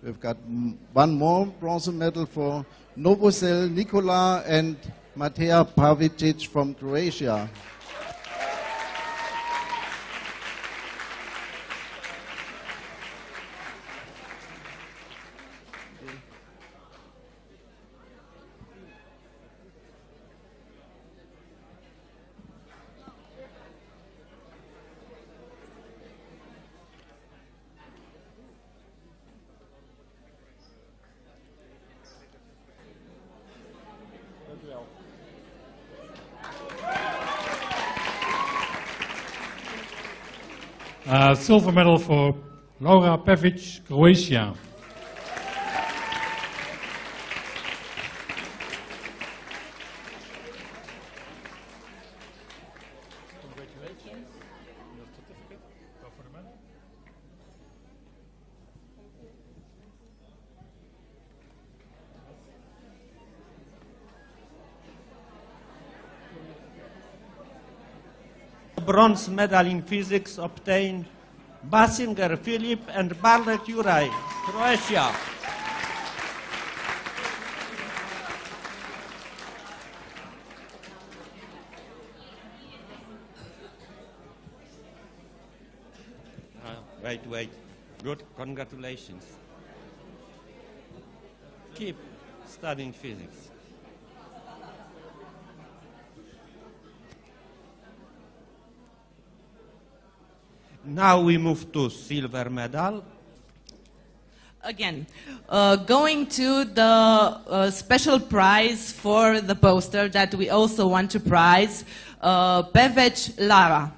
We've got one more bronze medal for Novosel Nikola and Mateja Pavicic from Croatia. Silver medal for Laura Pevic, Croatia. Congratulations. Your certificate. Go for the medal. Bronze medal in physics obtained Basinger Filip and Bartek Juraj, Croatia. Wait. Good, congratulations. Keep studying physics. Now we move to silver medal. Again, going to the special prize for the poster that we also want to prize, Pevic Lara.